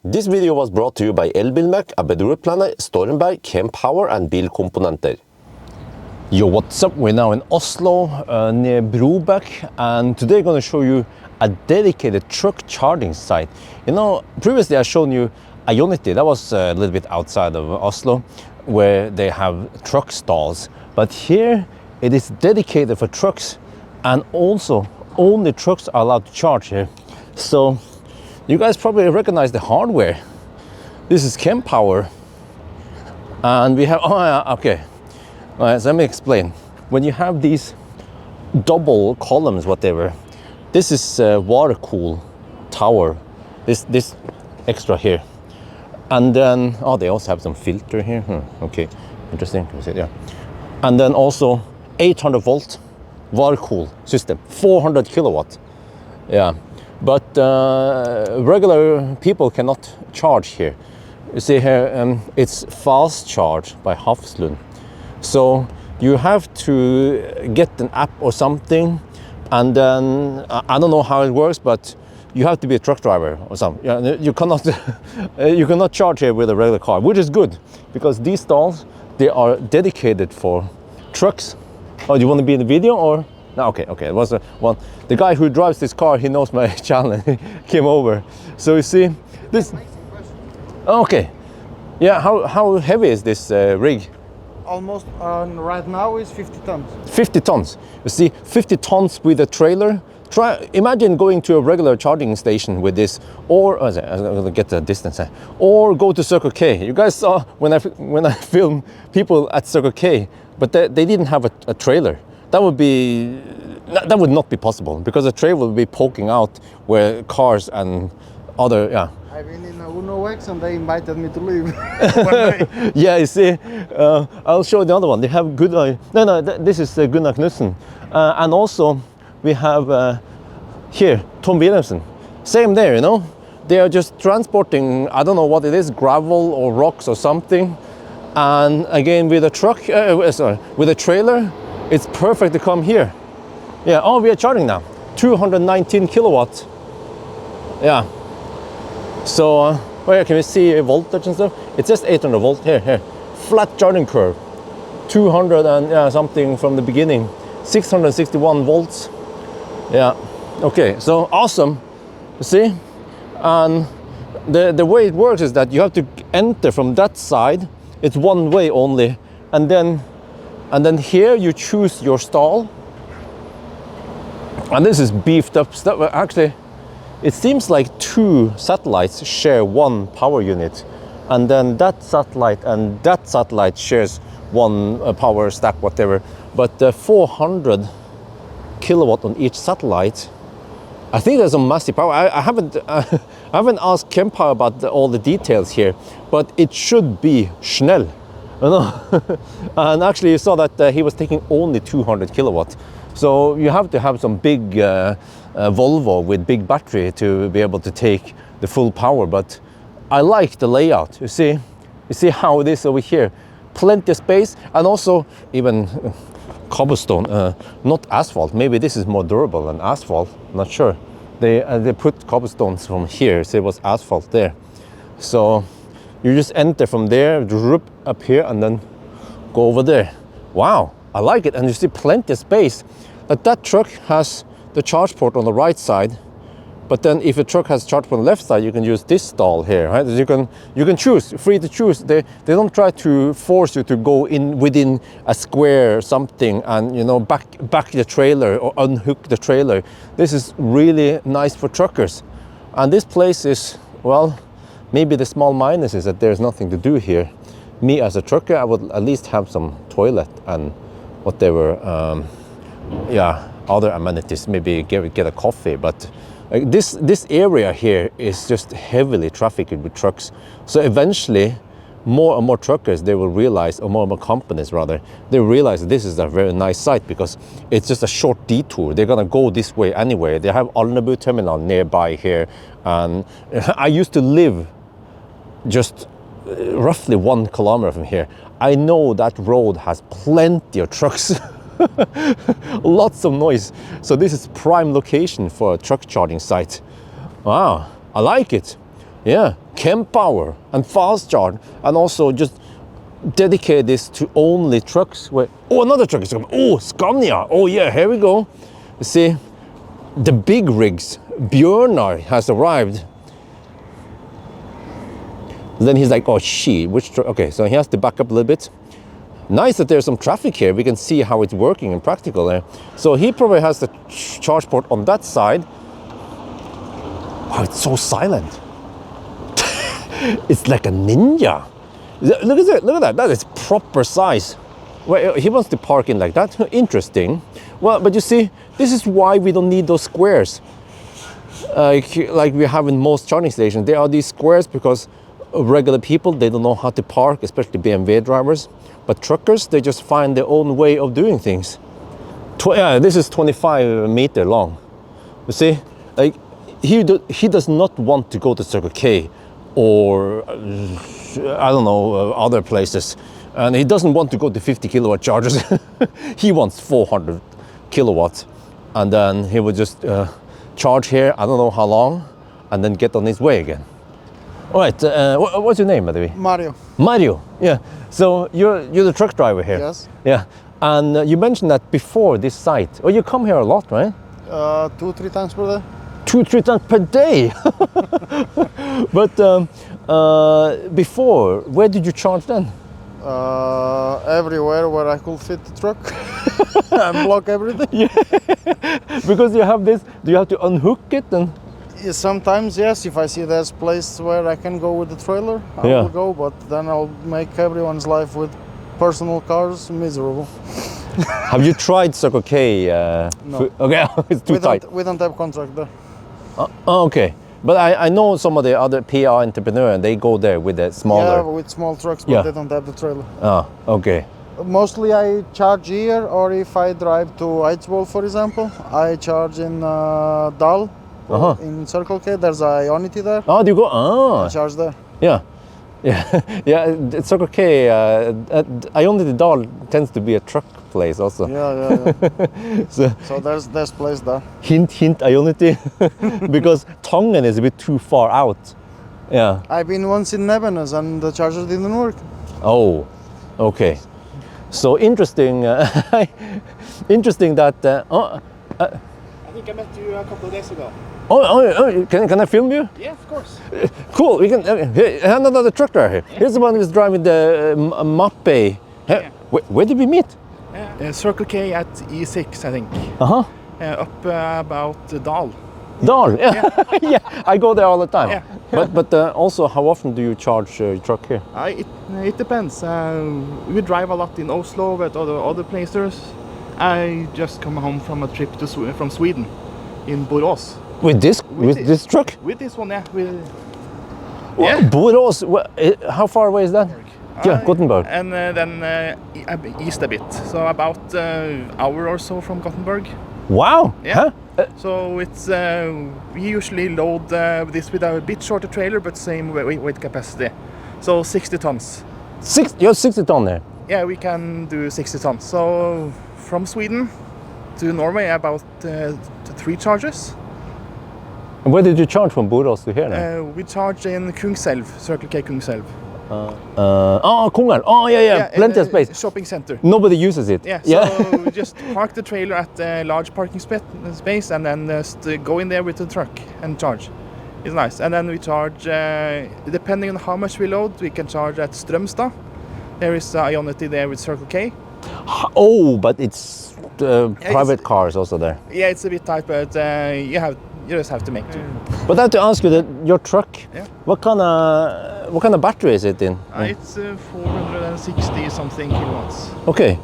This video was brought to you by Elbilmek, ABRP, Stormberg, Kempower and Bilkomponenter. Yo, what's up? We're now in Oslo, near Brobekk, and today I'm going to show you a dedicated truck charging site. You know, previously I've shown you Ioniq, that was a little bit outside of Oslo, where they have truck stalls. But here it is dedicated for trucks, and also only trucks are allowed to charge here. So you guys probably recognize the hardware. This is Kempower, and we have, oh yeah, okay. All right, so let me explain. When you have these double columns, whatever, this is water cool tower, this extra here. And then, oh, they also have some filter here. Okay, interesting. Yeah. And then also 800 volt water cool system, 400 kilowatt. Yeah. But regular people cannot charge here. You see here, it's Fastcharge by Hafslund. So you have to get an app or something, and then I don't know how it works, but you have to be a truck driver or something. You cannot you cannot charge here with a regular car, which is good because these stalls, they are dedicated for trucks. Oh, do you want to be in the video or? No, okay. It was one. The guy who drives this car, he knows my channel. He came over. So you see, this. Okay, yeah. How heavy is this rig? Almost right now is 50 tons. 50 tons. You see, 50 tons with a trailer. Imagine going to a regular charging station with this, or I'm gonna get the distance, or go to Circle K. You guys saw when I filmed people at Circle K, but they didn't have a trailer. That would not be possible because the trailer will be poking out where cars and other, yeah. I've been in a Uno X and they invited me to leave. Yeah, you see, I'll show the other one. They have good, this is Gunnar Knudsen. And also we have here, Tom Williamson. Same there, you know. They are just transporting, I don't know what it is, gravel or rocks or something. And again, with a truck, with a trailer, it's perfect to come here. Yeah, oh, we are charging now. 219 kilowatts. Yeah. So, where can we see voltage and stuff? It's just 800 volt here. Flat charging curve. 200 and something from the beginning. 661 volts. Yeah. Okay, so awesome. You see? And the way it works is that you have to enter from that side. It's one way only. And then here you choose your stall. And this is beefed up stuff. Actually, it seems like two satellites share one power unit, and then that satellite and that satellite shares one power stack, whatever. But 400 kilowatt on each satellite. I think there's a massive power. I haven't asked Kempower about all the details here, but it should be Schnell. And actually you saw that he was taking only 200 kilowatt. So you have to have some big Volvo with big battery to be able to take the full power. But I like the layout. You see how it is over here. Plenty of space, and also even cobblestone, not asphalt. Maybe this is more durable than asphalt. Not sure. They put cobblestones from here, so it was asphalt there. So you just enter from there, drop up here, and then go over there. Wow, I like it, and you see plenty of space. But that truck has the charge port on the right side, but then if a truck has charge port on the left side, you can use this stall here, right? You can choose, free to choose. They don't try to force you to go in within a square or something and, you know, back the trailer or unhook the trailer. This is really nice for truckers. And this place is, well, maybe the small minus is that there's nothing to do here. Me as a trucker, I would at least have some toilet and whatever, other amenities, maybe get a coffee. But this area here is just heavily trafficked with trucks. So eventually, more and more truckers, they will realize, or more and more companies rather, they realize that this is a very nice site because it's just a short detour. They're gonna go this way anyway. They have Alnabru terminal nearby here. And I used to live just roughly 1 kilometer from here. I know that road has plenty of trucks. Lots of noise. So this is prime location for a truck charging site. Wow, I like it. Yeah, Kempower and Fastcharge, and also just dedicate this to only trucks where, oh, another truck is coming. Oh, Scania. Oh yeah, here we go. You see, the big rigs. Bjørn has arrived. Then he's like, oh shit, which truck? Okay, so he has to back up a little bit. Nice that there's some traffic here. We can see how it's working in practical there. So he probably has the charge port on that side. Wow, it's so silent. It's like a ninja. Look at that, look at that. That is proper size. Well, he wants to park in like that. Interesting. Well, but you see, this is why we don't need those squares. Like we have in most charging stations. There are these squares because regular people, they don't know how to park, especially BMW drivers. But truckers, they just find their own way of doing things. Yeah, this is 25 meter long. You see, like he does not want to go to Circle K or I don't know, other places. And he doesn't want to go to 50 kilowatt chargers. He wants 400 kilowatts. And then he would just charge here, I don't know how long, and then get on his way again. All right, what's your name, by the way? Mario. Mario, yeah. So you're the truck driver here? Yes. Yeah, and you mentioned that before this site. Oh, you come here a lot, right? 2-3 times per day. 2-3 times per day. But before, where did you charge then? Everywhere where I could fit the truck and block everything. Yeah. Because you have this, do you have to unhook it and? Yeah, sometimes yes, if I see there's place where I can go with the trailer, I Yeah. will go, but then I'll make everyone's life with personal cars miserable. Have you tried Circle K? No. Okay, it's too tight. We don't have contract there. Okay, but I know some of the other PR entrepreneurs, they go there with the smaller. Yeah, with small trucks, but Yeah. they don't have the trailer. Ah, okay. Mostly I charge here, or if I drive to Eidsvoll, for example, I charge in Dal. In Circle K, there's a Ioniq there. Oh, do you go? Ah, I charge there. yeah. Yeah, yeah. Circle K, Ioniq Dal tends to be a truck place also. Yeah. So So there's place there. hint, Ioniq, because Tongen is a bit too far out. Yeah. I've been once in Nevenes and the charger didn't work. Oh, okay. So interesting. Interesting that. I think I met you a couple of days ago. Oh, can I film you? Yeah, of course. Cool. We can. Here, another truck driver here. Here's the one who's driving the Mappe. Yeah. Where did we meet? Circle K at E6, I think. Up about Dal. Dal. Yeah. Yeah. I go there all the time. Yeah. But also, how often do you charge your truck here? It depends. We drive a lot in Oslo, but other places. I just come home from a trip to from Sweden, in Borås. With this truck? With this one, yeah. Yeah. Borås. How far away is that? Yeah, Gothenburg. And then east a bit, so about hour or so from Gothenburg. Wow. Yeah. Huh? So it's we usually load this with a bit shorter trailer, but same weight capacity. So 60 tons. You're 60 ton there. Yeah, we can do 60 tons. So from Sweden to Norway, about 3 charges. And where did you charge from Borås to here then? We charge in Kungselv, Circle K Kungselv. Kungälv. Oh, yeah. Plenty of space. Shopping center. Nobody uses it. Yeah, so we just park the trailer at a large parking space and then just go in there with the truck and charge. It's nice. And then we charge, depending on how much we load, we can charge at Strømstad. There is Ioniq there with Circle K. Oh, but it's private cars also there. Yeah, it's a bit tight, but you just have to make do. But I have to ask you that your truck. Yeah. What kind of battery is it in? It's 460 something kilowatts. Okay.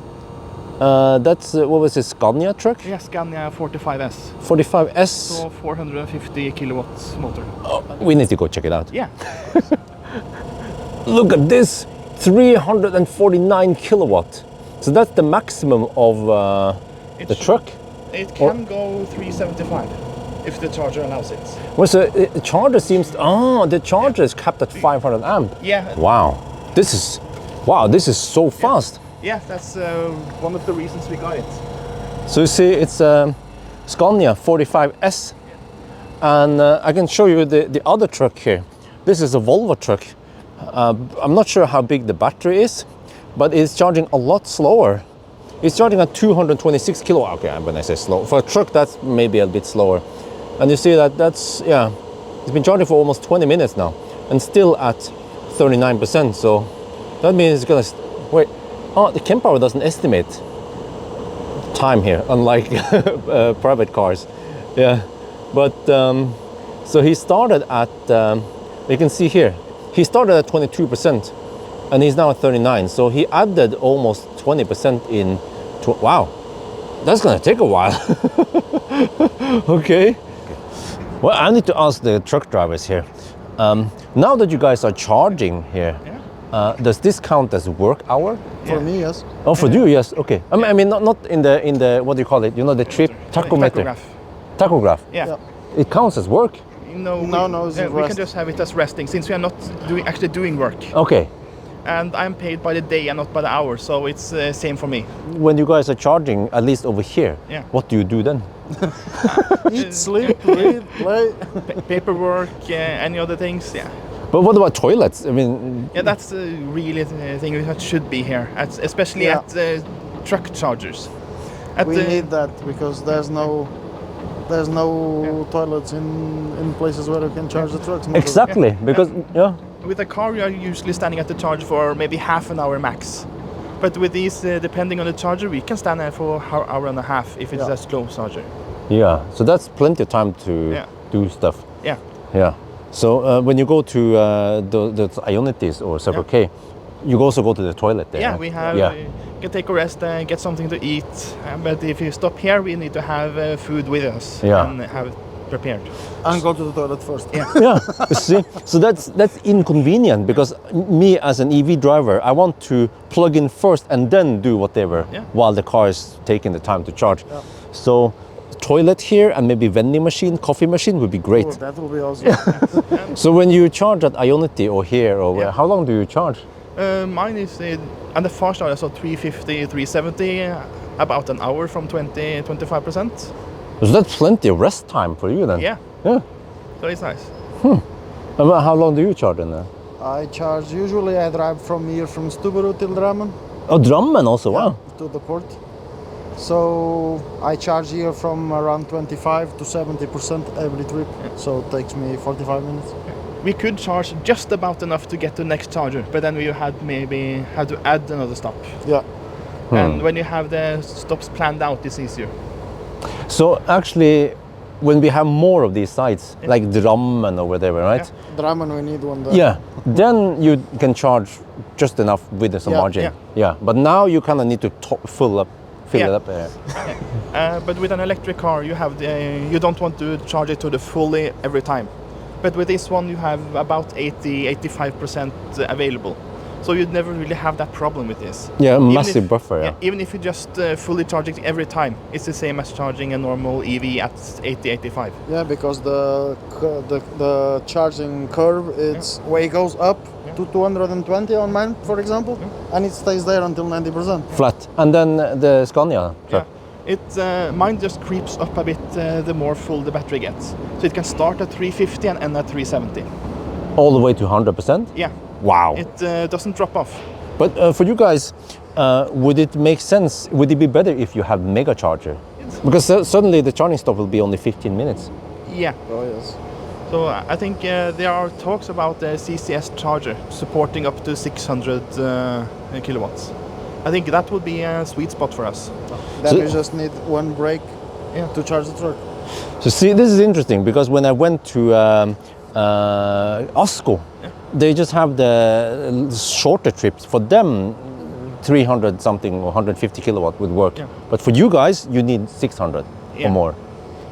That's what was it? Scania truck? Yeah, Scania 45S. 45S. So 450 kilowatts motor. Oh, we need to go check it out. Yeah. Look at this, 349 kilowatt. So that's the maximum of the truck. It can go 375 if the charger allows it. Well, so the charger seems. Oh, the charger is capped at 500 amp. Yeah. Wow, this is so fast. Yeah, that's one of the reasons we got it. So you see, it's Scania 45S, and I can show you the other truck here. this is a Volvo truck. I'm not sure how big the battery is, but it's charging a lot slower. It's charging at 226 kilowatt. Okay, when I say slow, for a truck that's maybe a bit slower. And you see that that's, yeah, it's been charging for almost 20 minutes now and still at 39%. So that means it's gonna, wait, oh, the Kempower doesn't estimate time here, unlike private cars. Yeah, but so he started at, you can see here, he started at 22% and he's now at 39. So he added almost 20% in, wow, that's gonna take a while. Okay. Well, I need to ask the truck drivers here. Now that you guys are charging here, does this count as work hour? For me, yes. Oh, for you, yes. Okay. I mean, not in the what do you call it? You know, the trip tachometer. Tachograph. Tachograph. Yeah. It counts as work. No, it's we rest. can just have it as resting since we are not actually doing work. Okay. And I'm paid by the day and not by the hour, so it's same for me. When you guys are charging, at least over here, Yeah. what do you do then? Eat, sleep, read, play. Paperwork, any other things, yeah. But what about toilets? I mean, Yeah, that's really the thing that should be here, especially Yeah. at truck chargers. At We the- need that because there's no toilets in places where you can charge the trucks. exactly, because yeah. With a car, you are usually standing at the charge for maybe half an hour max. But with these, depending on the charger, we can stand there for an hour and a half if it's Yeah. a slow charger. Yeah, so that's plenty of time to Yeah. do stuff. Yeah. Yeah. So when you go to the Ioniqs or Circle K, you also go to the toilet there. Yeah, right? we have. Yeah. You can take a rest, get something to eat. But if you stop here, we need to have food with us Yeah. and have it prepared. And go to the toilet first. Yeah. Yeah. You see, so that's inconvenient because me as an EV driver, I want to plug in first and then do whatever Yeah. while the car is taking the time to charge. So toilet here and maybe vending machine, coffee machine would be great. Oh, that will be awesome. So when you charge at Ioniq or here or where, Yeah. how long do you charge? Mine is and the fast charger, so 350, 370, about an hour from 25%. So that's plenty of rest time for you then. Yeah, Yeah. so it's nice. And how long do you charge in there? I charge, usually I drive from here from Tibber till Drammen. Oh, Drammen also, wow. To the port. So I charge here from around 25 to 70% every trip. So it takes me 45 minutes. We could charge just about enough to get to the next charger, but then we maybe had to add another stop. Yeah. And when you have the stops planned out, it's easier. So actually, when we have more of these sites, like Drammen or whatever, right? Drammen we need one there. Yeah, then you can charge just enough with some Yeah, margin. Yeah, but now you kind of need to fill Yeah. it up. But with an electric car, you don't want to charge it to the fully every time. But with this one, you have about 80-85% available. So you'd never really have that problem with this. Yeah, a Even massive if- buffer. Yeah. Even if you just fully charge it every time, it's the same as charging a normal EV at 80-85. Yeah, because the charging curve, it's way goes up to 220 on mine, for example, and it stays there until 90%. Flat. And then the Scania truck. Mine just creeps up a bit the more full the battery gets. So it can start at 350 and end at 370. All the way to 100%? Yeah, Wow. it doesn't drop off. But for you guys, would it make sense? Would it be better if you have mega charger? Because suddenly the charging stop will be only 15 minutes. Yeah. Oh yes. So I think there are talks about the CCS charger supporting up to 600 kilowatts. I think that would be a sweet spot for us. Then So- you just need one brake to charge the truck. So see, this is interesting because when I went to Oslo, they just have the shorter trips. For them, 300 something or 150 kilowatt would work. Yeah. But for you guys, you need 600 Yeah. or more.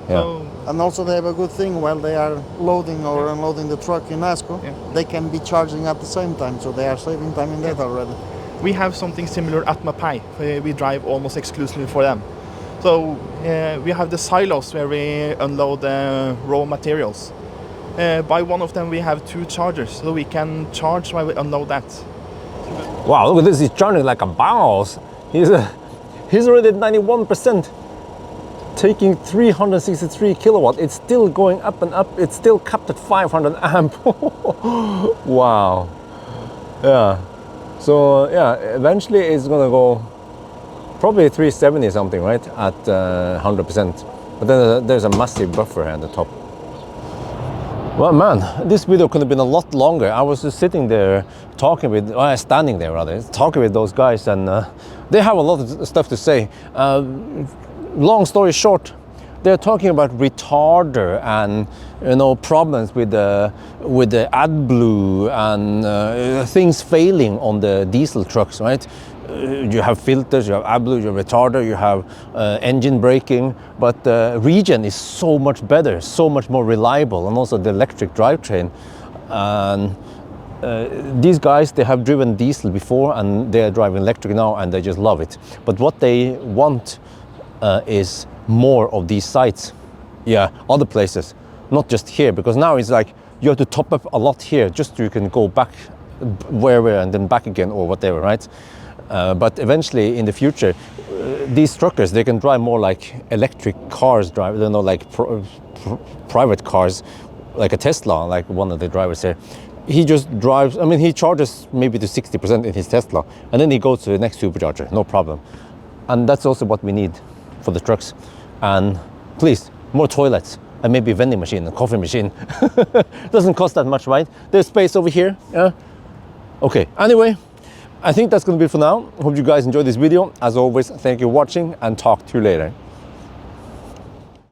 Yeah. So And also they have a good thing while they are loading or unloading the truck in Oslo, they can be charging at the same time, so they are saving time in that already. we have something similar at Mapai. We drive almost exclusively for them. So we have the silos where we unload raw materials. By one of them we have 2 chargers, so we can charge while we unload that. Wow, look at this, he's charging like a boss. He's already at 91%. taking 363 kilowatt. It's still going up and up. It's still capped at 500 amp. Wow. Yeah. So yeah, eventually it's gonna go probably 370 something, right? At 100%. But then there's a massive buffer here at the top. Well, man, this video could have been a lot longer. I was just sitting there talking with, standing there rather, talking with those guys, and they have a lot of stuff to say. Long story short, they're talking about retarder and problems with the AdBlue and things failing on the diesel trucks, right? You have filters, you have AdBlue, you have retarder, you have engine braking, but regen is so much better, so much more reliable, and also the electric drivetrain. And these guys, they have driven diesel before and they are driving electric now, and they just love it. But what they want is more of these sites, other places, not just here, because now it's like you have to top up a lot here just so you can go back wherever and then back again or whatever, right? But eventually in the future, these truckers, they can drive more like electric cars drive, like private cars, like a Tesla, like one of the drivers here. He just drives, he charges maybe to 60% in his Tesla, and then he goes to the next supercharger, no problem. And that's also what we need for the trucks. And please, more toilets, and maybe a vending machine, a coffee machine. Doesn't cost that much, right? There's space over here, yeah? Okay, anyway, I think that's gonna be it for now. Hope you guys enjoyed this video. As always, thank you for watching, and talk to you later.